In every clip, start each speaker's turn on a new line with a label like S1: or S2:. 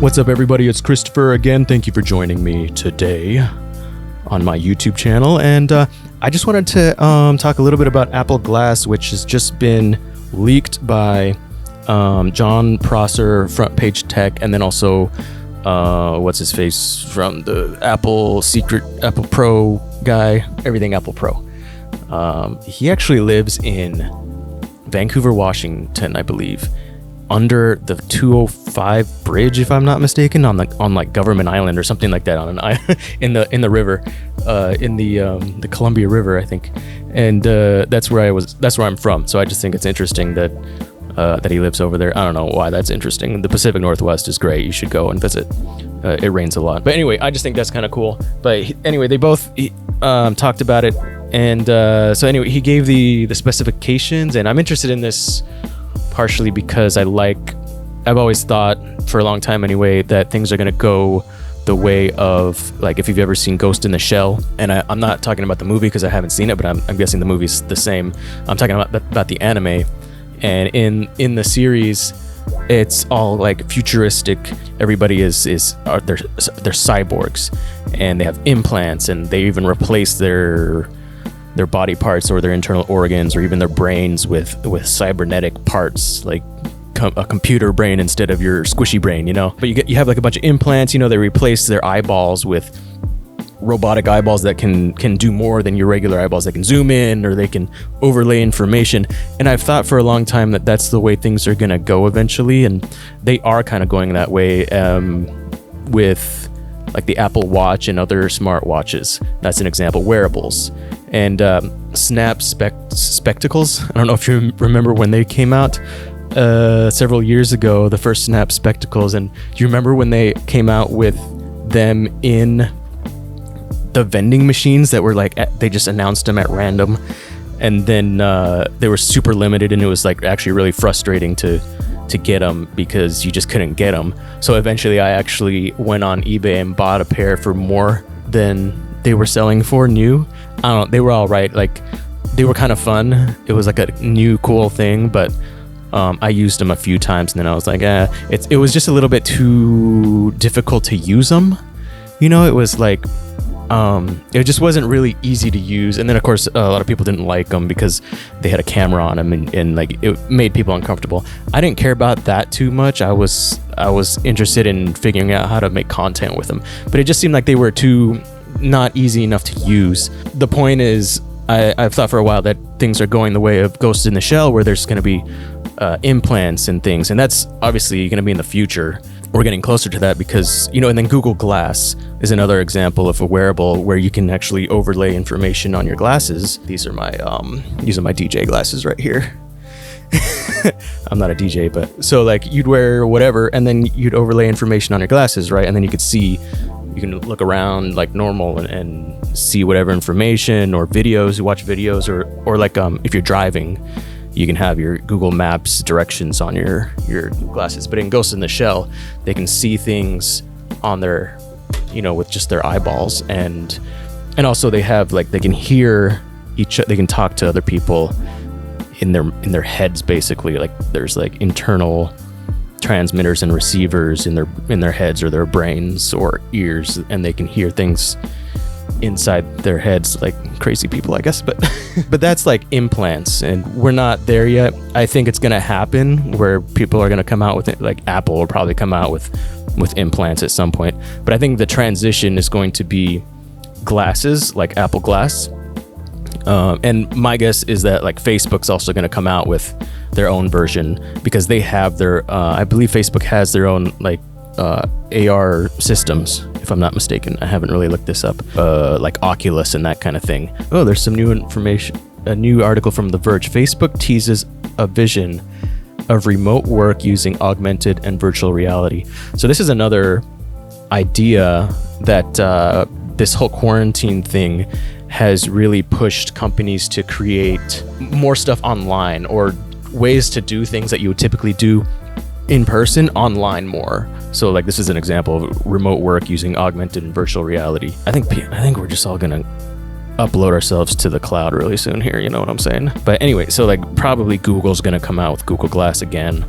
S1: What's up, everybody? It's Christopher again. Thank you for joining me today on my YouTube channel. And I just wanted to talk a little bit about Apple Glass, which has just been leaked by John Prosser, Front Page Tech, and then also what's his face from the Apple Pro guy, everything Apple Pro. He actually lives in Vancouver, Washington, I believe, under the 205 bridge, if I'm not mistaken, on like Government Island or something like that, on an island in the river, in the Columbia River, I think. And that's where I'm from. So I just think it's interesting that he lives over there. I don't know why that's interesting. The Pacific Northwest is great. You should go and visit. It rains a lot. But anyway, I just think that's kind of cool. But anyway, they both talked about it. And so anyway, he gave the specifications, and I'm interested in this partially because I've always thought for a long time anyway that things are going to go the way of, like, if you've ever seen Ghost in the Shell, and I'm not talking about the movie because I haven't seen it, but I'm guessing the movie's the same. I'm talking about the anime, and in the series, it's all like futuristic. Everybody they're cyborgs, and they have implants, and they even replace their body parts or their internal organs or even their brains with cybernetic parts, like a computer brain instead of your squishy brain, you know. But you have like a bunch of implants, you know. They replace their eyeballs with robotic eyeballs that can do more than your regular eyeballs. They can zoom in, or they can overlay information. And I've thought for a long time that that's the way things are gonna go eventually, and they are kind of going that way with like the Apple Watch and other smartwatches. That's an example. Wearables and Snap spectacles. I don't know if you remember when they came out several years ago, the first Snap spectacles. And do you remember when they came out with them in the vending machines that were like, they just announced them at random, and then they were super limited, and it was like actually really frustrating to get them because you just couldn't get them. So eventually I actually went on eBay and bought a pair for more than they were selling for new. I don't know, they were all right. Like, they were kind of fun. It was like a new cool thing, but I used them a few times, and then I was like, it was just a little bit too difficult to use them. You know, it was like, it just wasn't really easy to use. And then of course a lot of people didn't like them because they had a camera on them, and like it made people uncomfortable. I didn't care about that too much. I was interested in figuring out how to make content with them, but it just seemed like they were too not easy enough to use. The point is, I've thought for a while that things are going the way of Ghost in the Shell, where there's going to be implants and things, and that's obviously going to be in the future. We're getting closer to that because, you know, and then Google Glass is another example of a wearable where you can actually overlay information on your glasses. These are my DJ glasses right here. I'm not a DJ, but so like you'd wear whatever, and then you'd overlay information on your glasses, right? And then you can look around like normal and see whatever information or videos, you watch videos, or like if you're driving, you can have your Google Maps directions on your glasses. But in Ghost in the Shell, they can see things on their, you know, with just their eyeballs, and also they have like, they can hear they can talk to other people in their heads, basically. Like there's like internal transmitters and receivers in their heads or their brains or ears, and they can hear things inside their heads like crazy people, I guess. But that's like implants, and we're not there yet. I think it's gonna happen where people are gonna come out with it, like Apple will probably come out with implants at some point. But I think the transition is going to be glasses, like Apple Glass. And my guess is that like Facebook's also going to come out with their own version, because they have their I believe Facebook has their own like AR systems, if I'm not mistaken. I haven't really looked this up, like Oculus and that kind of thing. Oh, there's some new information. A new article from The Verge. Facebook teases a vision of remote work using augmented and virtual reality. So this is another idea that this whole quarantine thing has really pushed companies to create more stuff online, or ways to do things that you would typically do in person online more. So like this is an example of remote work using augmented and virtual reality. I think we're just all gonna upload ourselves to the cloud really soon here, you know what I'm saying? But anyway, so like probably Google's gonna come out with Google Glass again,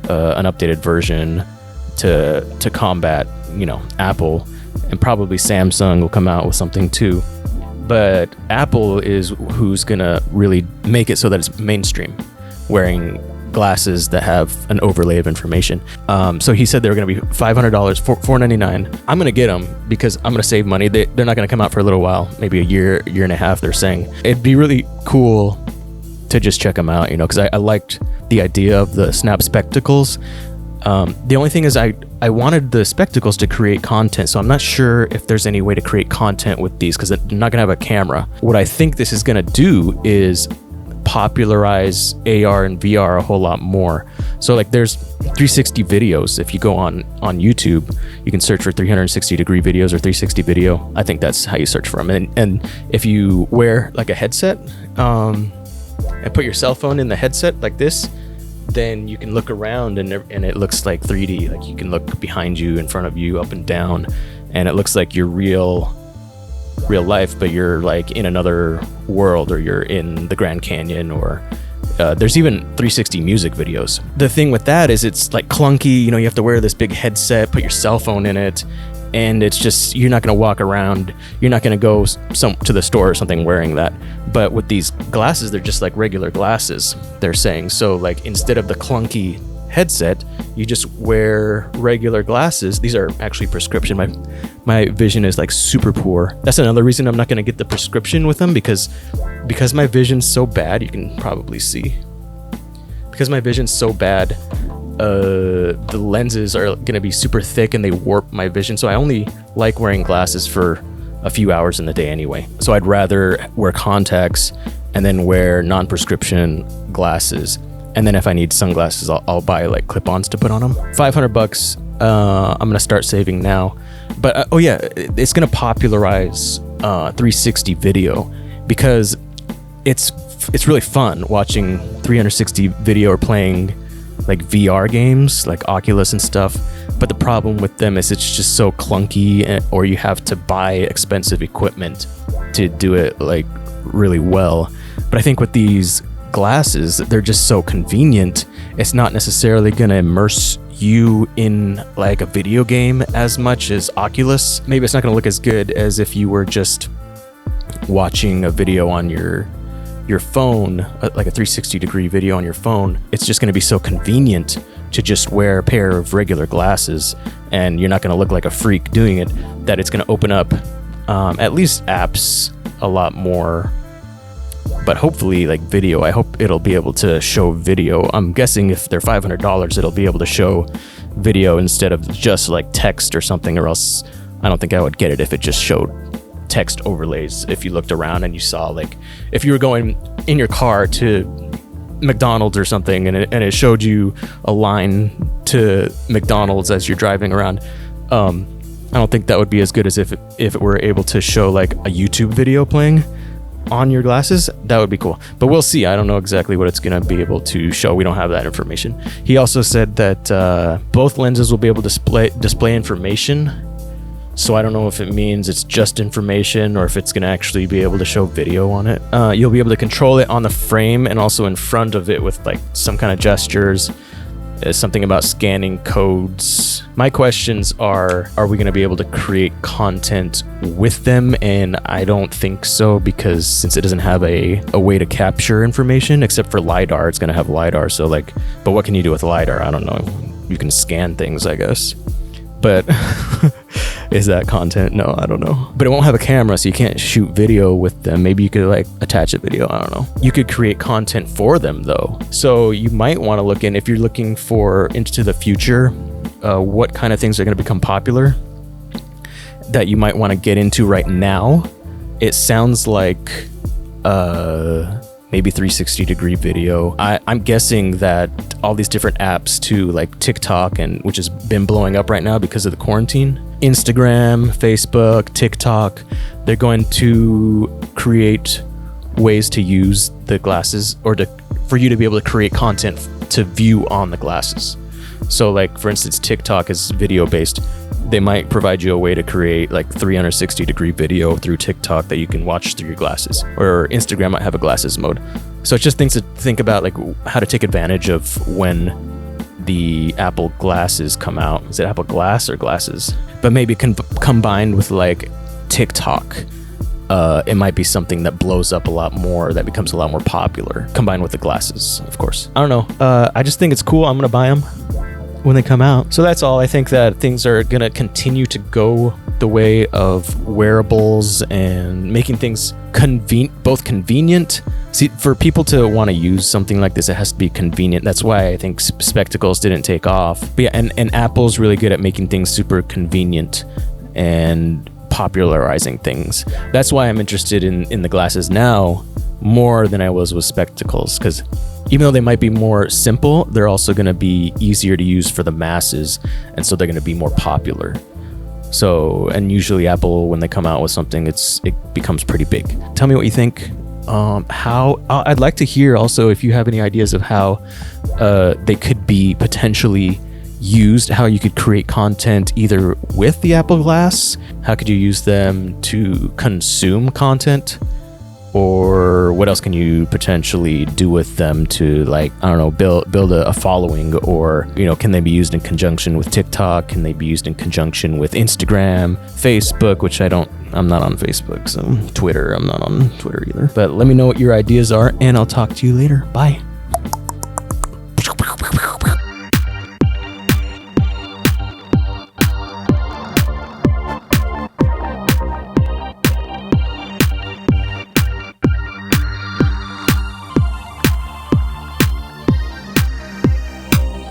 S1: an updated version to combat, Apple, and probably Samsung will come out with something too. But Apple is who's gonna really make it so that it's mainstream, wearing glasses that have an overlay of information. So he said they were going to be $500, $499. I'm going to get them because I'm going to save money. They're not going to come out for a little while, maybe a year and a half, they're saying. It'd be really cool to just check them out, because I liked the idea of the Snap spectacles. The only thing is I wanted the spectacles to create content, so I'm not sure if there's any way to create content with these because they're not going to have a camera. What I think this is going to do is popularize AR and VR a whole lot more. So like there's 360 videos. If you go on YouTube, you can search for 360 degree videos or 360 video. I think that's how you search for them. And if you wear like a headset and put your cell phone in the headset like this, then you can look around and it looks like 3D. Like you can look behind you, in front of you, up and down, and it looks like you're real life, but you're like in another world, or you're in the Grand Canyon, or there's even 360 music videos. The thing with that is it's like clunky, you have to wear this big headset, put your cell phone in it, and it's just, you're not going to walk around, you're not going to go to the store or something wearing that. But with these glasses, they're just like regular glasses, they're saying. So like instead of the clunky headset, you just wear regular glasses. These are actually prescription. My vision is like super poor. That's another reason I'm not going to get the prescription with them, because my vision's so bad. You can probably see, because my vision's so bad, the lenses are going to be super thick and they warp my vision. So I only like wearing glasses for a few hours in the day anyway. So I'd rather wear contacts and then wear non-prescription glasses. And then if I need sunglasses, I'll buy like clip-ons to put on them. $500. I'm gonna start saving now. But it's gonna popularize 360 video, because it's really fun watching 360 video or playing like VR games like Oculus and stuff. But the problem with them is it's just so clunky, or you have to buy expensive equipment to do it like really well. But I think with these glasses, they're just so convenient. It's not necessarily going to immerse you in like a video game as much as Oculus. Maybe it's not going to look as good as if you were just watching a video on your phone, like a 360 degree video on your phone. It's just going to be so convenient to just wear a pair of regular glasses, and you're not going to look like a freak doing it, that it's going to open up at least apps a lot more. But hopefully like video, I hope it'll be able to show video. I'm guessing if they're $500, it'll be able to show video instead of just like text or something, or else I don't think I would get it if it just showed text overlays. If you looked around and you saw, like, if you were going in your car to McDonald's or something, and it showed you a line to McDonald's as you're driving around, I don't think that would be as good as if it were able to show like a YouTube video playing on your glasses. That would be cool, but we'll see. I don't know exactly what it's going to be able to show. We don't have that information. He also said that both lenses will be able to display information, so I don't know if it means it's just information or if it's going to actually be able to show video on it. You'll be able to control it on the frame and also in front of it with like some kind of gestures. Something about scanning codes. My questions are we going to be able to create content with them? And I don't think so, because since it doesn't have a way to capture information except for LiDAR, it's going to have LiDAR. So like, but what can you do with LiDAR? I don't know. You can scan things, I guess. But is that content? No, I don't know. But it won't have a camera, so you can't shoot video with them. Maybe you could like attach a video. I don't know. You could create content for them though. So you might want to look in, if you're looking for into the future, what kind of things are going to become popular that you might want to get into right now. It sounds like maybe 360 degree video. I'm guessing that all these different apps too, like TikTok, and which has been blowing up right now because of the quarantine, Instagram, Facebook, TikTok, they're going to create ways to use the glasses, or for you to be able to create content to view on the glasses. So like, for instance, TikTok is video based. They might provide you a way to create like 360 degree video through TikTok that you can watch through your glasses, or Instagram might have a glasses mode. So it's just things to think about, like how to take advantage of when the Apple glasses come out. Is it Apple Glass or glasses? But maybe combined with like TikTok, it might be something that blows up a lot more, that becomes a lot more popular, combined with the glasses, of course. I don't know. I just think it's cool. I'm going to buy them when they come out. So that's all. I think that things are going to continue to go the way of wearables and making things both convenient. See, for people to want to use something like this, it has to be convenient. That's why I think spectacles didn't take off. But yeah, and Apple's really good at making things super convenient and popularizing things. That's why I'm interested in the glasses now more than I was with spectacles, because even though they might be more simple, they're also going to be easier to use for the masses, and so they're going to be more popular. So, and usually Apple, when they come out with something, it becomes pretty big. Tell me what you think. I'd like to hear also if you have any ideas of how they could be potentially used, how you could create content either with the Apple Glass, how could you use them to consume content, or what else can you potentially do with them to, like, I don't know, build a following, or, you know, can they be used in conjunction with TikTok? Can they be used in conjunction with Instagram, Facebook, which I'm not on Facebook, so Twitter, I'm not on Twitter either. But let me know what your ideas are, and I'll talk to you later. Bye.